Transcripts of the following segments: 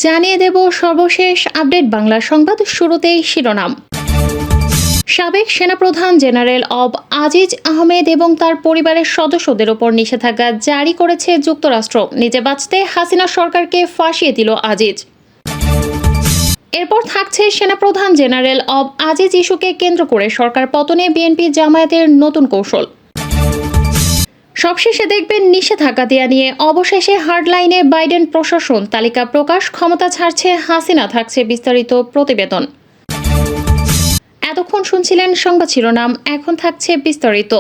জানিয়ে দেব সর্বশেষ আপডেট বাংলা সংবাদ। শুরুতেই শিরোনাম। সাবেক সেনাপ্রধান জেনারেল অব আজিজ আহমেদ এবং তার পরিবারের সদস্যদের ওপর নিষেধাজ্ঞা জারি করেছে যুক্তরাষ্ট্র। নিজে বাঁচতে হাসিনা সরকারকে ফাঁসিয়ে দিল আজিজ। এরপর থাকছে সেনাপ্রধান জেনারেল অব আজিজ ইস্যুকে কেন্দ্র করে সরকার পতনে বিএনপি জামায়াতের নতুন কৌশল। সবশেষে দেখবেন নিষেধাজ্ঞা দেয়া নিয়ে অবশেষে হার্ডলাইনে বাইডেন প্রশাসন, তালিকা প্রকাশ, ক্ষমতা ছাড়ছে হাসিনা, থাকছে বিস্তারিত প্রতিবেদন। এতক্ষণ শুনছিলেন সংবাদ শিরোনাম, এখন থাকছে বিস্তারিত।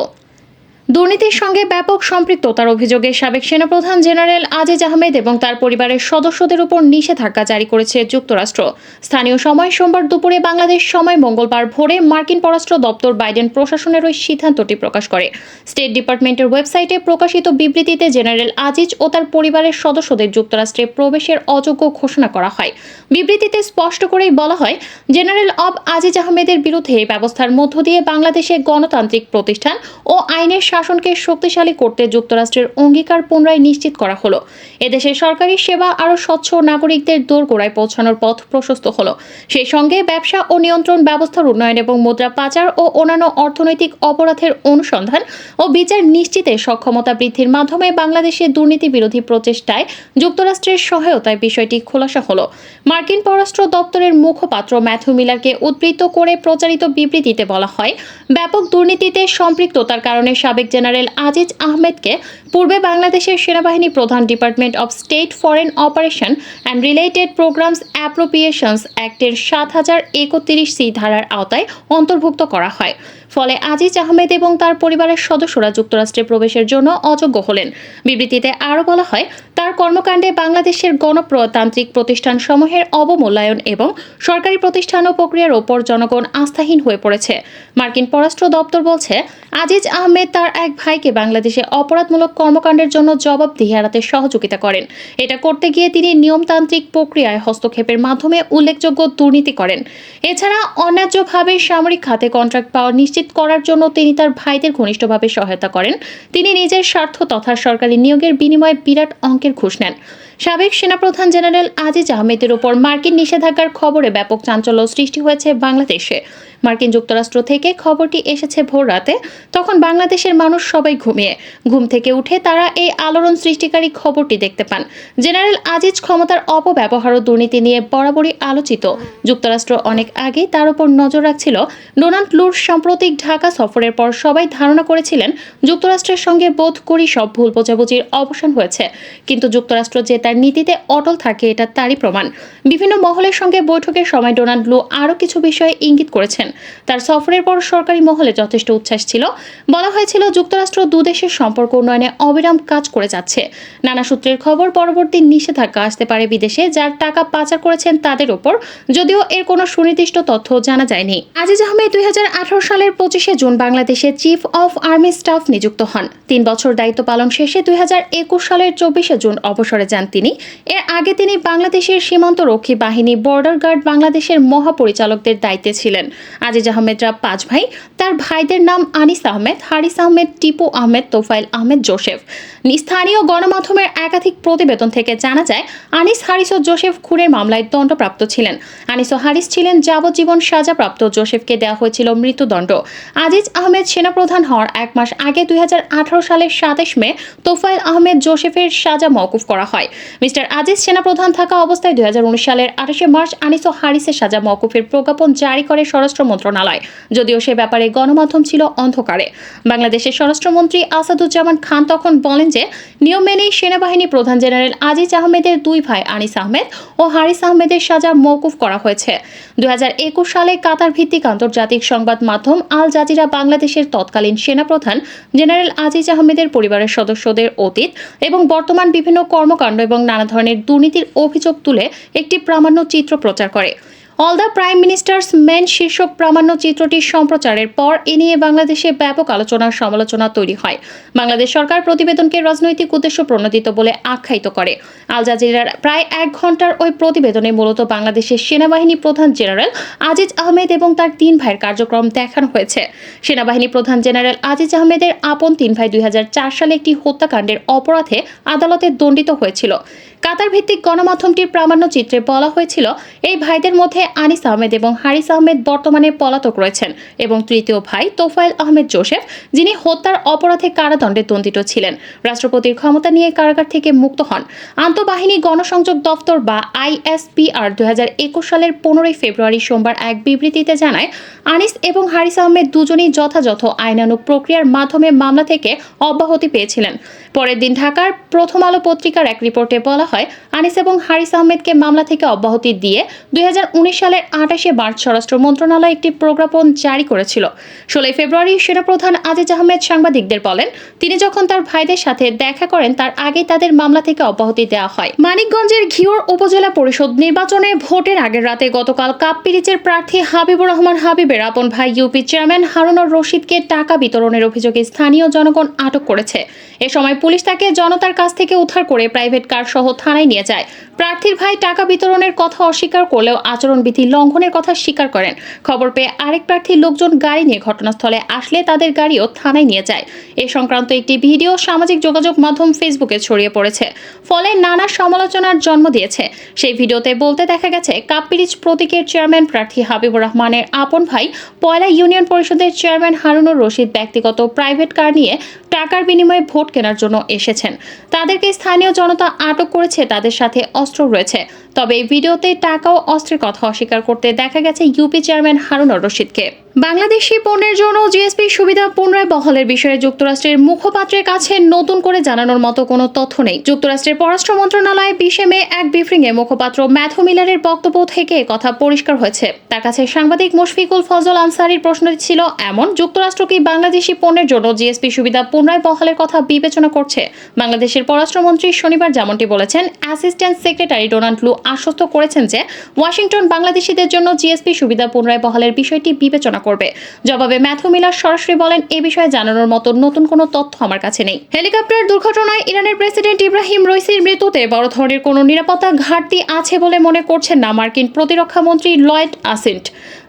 দুর্নীতির সঙ্গে ব্যাপক সম্পৃক্ততার অভিযোগে সাবেক সেনাপ্রধান জেনারেল আজিজ আহমেদ এবং তার পরিবারের সদস্যদের উপর নিষেধাজ্ঞা জারি করেছে যুক্তরাষ্ট্র। স্থানীয় সময় সোমবার দুপুরে, বাংলাদেশ সময় মঙ্গলবার ভোরে মার্কিন পররাষ্ট্র দপ্তর বাইডেন প্রশাসনের ওই সিদ্ধান্তটি প্রকাশ করে। স্টেট ডিপার্টমেন্টের ওয়েবসাইটে প্রকাশিত বিবৃতিতে জেনারেল আজিজ ও তার পরিবারের সদস্যদের যুক্তরাষ্ট্রে প্রবেশের অযোগ্য ঘোষণা করা হয়। বিবৃতিতে স্পষ্ট করেই বলা হয়, জেনারেল অব আজিজ আহমেদের বিরুদ্ধে এই ব্যবস্থার মধ্য দিয়ে বাংলাদেশে গণতান্ত্রিক প্রতিষ্ঠান ও আইনের শাসনকে শক্তিশালী করতে যুক্তরাষ্ট্রের অঙ্গীকার পুনরায় নিশ্চিত করা হলো। এদেশে সরকারি সেবা আরও স্বচ্ছ, নাগরিকদের দোরগোড়ায় পৌঁছানোর পথ প্রশস্ত হলো। সেই সঙ্গে ব্যবসা ও নিয়ন্ত্রণ ব্যবস্থার উন্নয়ন এবং মুদ্রা পাচার ও অন্যান্য অর্থনৈতিক অপরাধের অনুসন্ধান ও বিচার নিশ্চিতে সক্ষমতা বৃদ্ধির মাধ্যমে বাংলাদেশের দুর্নীতি বিরোধী প্রচেষ্টায় যুক্তরাষ্ট্রের সহায়তায় বিষয়টি খোলাসা হলো। মার্কিন পররাষ্ট্র দপ্তরের মুখপাত্র ম্যাথু মিলারকে উদ্ধৃত করে প্রচারিত বিবৃতিতে বলা হয়, ব্যাপক দুর্নীতিতে সম্পৃক্ততার কারণে সাবেক জেনারেল আজিজ আহমেদকে পূর্বে বাংলাদেশের সেনাবাহিনী প্রধান department of state foreign operation and related programs appropriations অ্যাক্টের ৭,০৩১ সি ধারার আওতায় অন্তর্ভুক্ত করা হয়। ফলে আজিজ আহমেদ এবং তার পরিবারের সদস্যরা যুক্তরাষ্ট্রে প্রবেশের জন্য অযোগ্য হলেন। বিবৃতিতে আরও বলা হয়, তার কর্মকাণ্ডে বাংলাদেশের গণতান্ত্রিক প্রতিষ্ঠানসমূহের অবমূল্যায়ন এবং সরকারি প্রতিষ্ঠান ও প্রক্রিয়ার ওপর জনগণ আস্থাহীন হয়ে পড়েছে। মার্কিন পররাষ্ট্র দপ্তর বলছে, আজিজ আহমেদ তার এক ভাইকে বাংলাদেশে অপরাধমূলক কর্মকাণ্ডের জন্য জবাবদিহি এড়াতে সহযোগিতা করেন। এটা করতে গিয়ে তিনি নিয়মতান্ত্রিক প্রক্রিয়ায় হস্তক্ষেপের মাধ্যমে উল্লেখযোগ্য দুর্নীতি করেন। এছাড়া অন্যায্যভাবে সামরিক খাতে কন্ট্রাক্ট পাওয়া নিশ্চিত করার জন্য তিনি তার ভাইদের ঘনিষ্ঠভাবে সহায়তা করেন। তিনি নিজের স্বার্থ তথা সরকারি নিয়োগের বিনিময়ে বিরাট অঙ্কের ঘুষ নেন। সাবেক সেনাপ্রধান জেনারেল আজিজ আহমেদের উপর মার্কিন নিষেধাজ্ঞার খবরে ব্যাপক চাঞ্চল্য সৃষ্টি হয়েছে বাংলাদেশে। মার্কিন যুক্তরাষ্ট্র থেকে খবরটি এসেছে ভোর রাতে। তখন বাংলাদেশের মানুষ সবাই ঘুম থেকে উঠে তারা এই আলোড়ন সৃষ্টিকারী খবরটি দেখতে পান। জেনারেল আজিজ ক্ষমতার অপব্যবহার ও দুর্নীতি নিয়ে বরাবরই আলোচিত। যুক্তরাষ্ট্র অনেক আগেই তার উপর নজর রাখছিল। ডোনাল্ড ট্রাম্পের সাম্প্রতিক ঢাকা সফরের পর সবাই ধারণা করেছিলেন যুক্তরাষ্ট্রের সঙ্গে বোধ করি সব ভুল বোঝাবুঝির অবসান হয়েছে। কিন্তু যুক্তরাষ্ট্র যে তার নীতিতে অটল থাকে, এটা তারই প্রমাণ। বিভিন্ন মহলের সঙ্গে বৈঠকের সময় ডোনাল্ড ট্রাম্প আরও কিছু বিষয়ে ইঙ্গিত করেছেন। তার সফরের পর সরকারি মহলে যথেষ্ট উচ্ছ্বাস ছিল। বলা হয়েছিল, যুক্তরাষ্ট্র দুদেশের সম্পর্ক উন্নয়নে অবিরাম কাজ করে যাচ্ছে। নানা সূত্রের খবর, পরবর্তী নিষেধাজ্ঞা আসতে পারে বিদেশে যার টাকা পাচার করেছেন তাদের ওপর, যদিও এর কোনো সুনির্দিষ্ট তথ্য জানা যায়নি। আজিজ আহমেদ 2018 সালের 25শে জুন বাংলাদেশের চিফ অফ আর্মি স্টাফ নিযুক্ত হন। 3 বছর দায়িত্ব পালন শেষে 2021 সালের 24শে জুন অবসরে যান তিনি। এর আগে তিনি বাংলাদেশের সীমান্ত রক্ষী বাহিনী বর্ডার গার্ড বাংলাদেশের মহাপরিচালকদের দায়িত্বে ছিলেন। আজিজ আহমেদরা 5 ভাই। তার ভাইদের নাম আনিস আহমেদ, হারিস আহমেদ, টিপু আহমেদ, তোফাইল আহমেদ, জোসেফ। স্থানীয় গণমাধ্যমের একাধিক প্রতিবেদন থেকে জানা যায়, আনিস, হারিস ও জোসেফ খুনের মামলায় দণ্ডপ্রাপ্ত ছিলেন। আনিস ও হারিস ছিলেন যাবজ্জীবন সাজাপ্রাপ্ত, জোসেফকে দেওয়া হয়েছিল মৃত্যুদণ্ড। আজিজ আহমেদ সেনাপ্রধান হওয়ার 1 মাস আগে 2018 সালের 27 মে তোফাইল আহমেদ জোসেফের সাজা মওকুফ করা হয়। মিস্টার আজিজ সেনাপ্রধান থাকা অবস্থায় 2019 সালের 28শে মার্চ আনিস ও হারিসের সাজা মওকুফের প্রজ্ঞাপন জারি করে স্বরাষ্ট্র মন্ত্রণালয়, যদিও সে ব্যাপারে গণমাধ্যম ছিল অন্ধকারে। বাংলাদেশের স্বরাষ্ট্রমন্ত্রী আসাদুজ্জামান খান তখন বলেন যে, নিয়ম মেনেই সেনাবাহিনী প্রধান জেনারেল আজিজ আহমেদের 2 ভাই আনিস আহমেদ ও হারিস আহমেদের সাজা মওকুফ করা হয়েছে। 2021 সালে কাতার ভিত্তিক আন্তর্জাতিক সংবাদ মাধ্যম আল জাজিরা বাংলাদেশের তৎকালীন সেনাপ্রধান জেনারেল আজিজ আহমেদের পরিবারের সদস্যদের অতীত এবং বর্তমান বিভিন্ন কর্মকাণ্ড এবং নানা ধরনের দুর্নীতির অভিযোগ তুলে একটি প্রামাণ্য চিত্র প্রচার করে। All the prime ministers main শীর্ষক প্রামাণ্য চিত্রটি সম্প্রচারের পর এ নিয়ে বাংলাদেশে ব্যাপক আলোচনার সমালোচনা তৈরি হয়। বাংলাদেশ সরকার প্রতিবেদনকে রাজনৈতিক উদ্দেশ্য প্রণোদিত বলে আখ্যায়িত করে। আল জাজিরার প্রায় 1 ঘন্টার ওই প্রতিবেদনে মূলত বাংলাদেশের সেনাবাহিনী প্রধান জেনারেল আজিজ আহমেদ এবং তার 3 ভাইয়ের কার্যক্রম দেখানো হয়েছে। সেনাবাহিনী প্রধান জেনারেল আজিজ আহমেদের আপন 3 ভাই 2004 সালে একটি হত্যাকাণ্ডের অপরাধে আদালতে দণ্ডিত হয়েছিল। কাতার ভিত্তিক গণমাধ্যমটির প্রামাণ্য চিত্রে বলা হয়েছিল, এই ভাইদের মধ্যে আনিস আহমেদ এবং হারিস আহমেদ বর্তমানে পলাতক রয়েছেন এবং তৃতীয় ভাই তোফায়েল আহমেদ জোসেফ, যিনি হত্যার অপরাধে কারাদণ্ডে দণ্ডিত ছিলেন, রাষ্ট্রপতির ক্ষমতা নিয়ে কারাগার থেকে মুক্ত হন। আন্তঃবাহিনী গণসংযোগ দফতর বা ISPR 2021 সালের 15 ফেব্রুয়ারি সোমবার এক বিবৃতিতে জানায়, আনিস এবং হারিস আহমেদ দুজনেই যথাযথ আইনানুগ প্রক্রিয়ার মাধ্যমে মামলা থেকে অব্যাহতি পেয়েছিলেন। পরের দিন ঢাকার প্রথম আলো পত্রিকার এক রিপোর্টে বলা হয়, আনিস এবং হারিস আহমেদকে মামলা থেকে অব্যাহতি দিয়ে 2019 সালের 28 মার্চ স্বরাষ্ট্র মন্ত্রণালয় একটি প্রজ্ঞাপন জারি করেছিল। 16 ফেব্রুয়ারি সেনাপ্রধান আজিজ আহমেদ সাংবাদিকদের বলেন, তিনি যখন তার ভাইদের সাথে দেখা করেন তার আগেই তাদের মামলা থেকে অব্যাহতি দেওয়া হয়। মানিকগঞ্জের ঘিওর উপজেলা পরিষদ নির্বাচনে ভোটের আগের রাতে গতকাল কাপ্পিরিচের প্রার্থী হাবিবুর রহমান হাবিবের আপন ভাই ইউপি চেয়ারম্যান হারুনুর রশিদকে টাকা বিতরণের অভিযোগে স্থানীয় জনগণ আটক করেছে। এ সময় পুলিশ তাকে জনতার কাছ থেকে উদ্ধার করে প্রাইভেট কার সহ থানায় নিয়ে যায়। প্রার্থীর ভাই টাকা বিতরণের কথা অস্বীকার করলেও আচরণবিধি লঙ্ঘনের কথা স্বীকার করেন। খবর পেয়ে আরেক প্রার্থীর লোকজন গাড়ি নিয়ে ঘটনাস্থলে আসলে তাদের গাড়িও থানায় নিয়ে যায়। এ সংক্রান্ত একটি ভিডিও সামাজিক যোগাযোগ মাধ্যম ফেসবুকে ছড়িয়ে পড়েছে, ফলে নানা সমালোচনার জন্ম দিয়েছে। সেই ভিডিওতে বলতে দেখা গেছে, কাপ্পিরিচ প্রতীকের চেয়ারম্যান প্রার্থী হাবিবুর রহমানের আপন ভাই পয়লা ইউনিয়ন পরিষদের চেয়ারম্যান হারুনুর রশিদ ব্যক্তিগত প্রাইভেট কার নিয়ে টাকার বিনিময়ে ভোট কেনার জন্য এসেছেন। তাদেরকে স্থানীয় জনতা আটক করেছে, তাদের সাথে অস্ত্র রয়েছে। তবে এই ভিডিওতে টাকা ও অস্ত্রের কথা অস্বীকার করতে দেখা গেছে ইউপি চেয়ারম্যান হারুনুর রশিদকে। বাংলাদেশি পণ্যের জন্য জিএসপি সুবিধা পুনরায় বহালের বিষয়ে যুক্তরাষ্ট্রের মুখপাত্রের কাছে নতুন করে জানানোর মতো কোনো তথ্য নেই। যুক্তরাষ্ট্রের পররাষ্ট্র মন্ত্রণালয়ে 20 মে এক ব্রিফিংয়ে মুখপাত্র ম্যাথু মিলারের বক্তব্য থেকে কথা পরিষ্কার হয়েছে। তার কাছে সাংবাদিক মুশফিকুল ফজল আনসারির প্রশ্ন ছিল এমন, যুক্তরাষ্ট্র কি বাংলাদেশি পণ্যের জন্য জিএসপি সুবিধা পুনরায় বহালের কথা বিবেচনা করছে? বাংলাদেশের পররাষ্ট্রমন্ত্রী শনিবার যেমনটি বলেছেন, অ্যাসিস্ট্যান্ট সেক্রেটারি ডোনাল্ড লু আশ্বস্ত করেছেন যে ওয়াশিংটন বাংলাদেশিদের জন্য জিএসপি সুবিধা পুনরায় বহালের বিষয়টি বিবেচনা করবে। জবাবে ম্যাথু মিলার সরাসরি বলেন, এ বিষয়ে জানানোর মতো নতুন কোনো তথ্য আমার কাছে নেই। হেলিকপ্টার দুর্ঘটনায় ইরানের প্রেসিডেন্ট ইব্রাহিম রইসির মৃত্যুতে বড় ধরনের কোনো নিরাপত্তা ঘাটতি আছে বলে মনে করছেন না মার্কিন প্রতিরক্ষা মন্ত্রী লয়েড অস্টিন।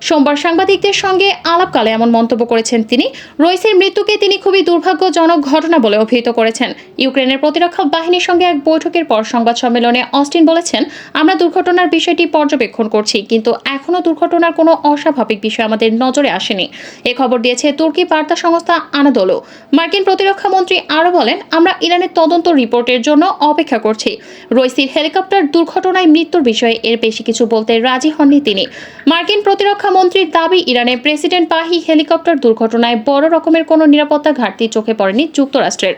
সোমবার সাংবাদিকদের সঙ্গে আলাপকালে এমন মন্তব্য করেছেন তিনি। রইসির মৃত্যুকে তিনি খুবই দুর্ভাগ্যজনক ঘটনা বলে অভিহিত করেছেন। ইউক্রেনের প্রতিরক্ষা বাহিনীর সঙ্গে এক বৈঠকের পর সংবাদ সম্মেলনে অস্টিন বলেছেন, আমরা দুর্ঘটনার বিষয়টি পর্যবেক্ষণ করছি, কিন্তু এখনও দুর্ঘটনার কোনো অস্বাভাবিক বিষয় আমাদের নজরে আসেনি। এ খবর দিয়েছে তুর্কি বার্তা সংস্থা আনাদোলু। মার্কিন প্রতিরক্ষা মন্ত্রী আরও বলেন, আমরা ইরানের তদন্ত রিপোর্টের জন্য অপেক্ষা করছি। রইসির হেলিকপ্টার দুর্ঘটনায় মৃত্যুর বিষয়ে এর বেশি কিছু বলতে রাজি হননি তিনি। মার্কিন প্রতিরক্ষা মন্ত্রীর দাবি, ইরানের প্রেসিডেন্ট বাহী হেলিকপ্টার দুর্ঘটনায় বড় রকমের কোনো নিরাপত্তা ঘাটতি চোখে পড়েনি যুক্তরাষ্ট্রের।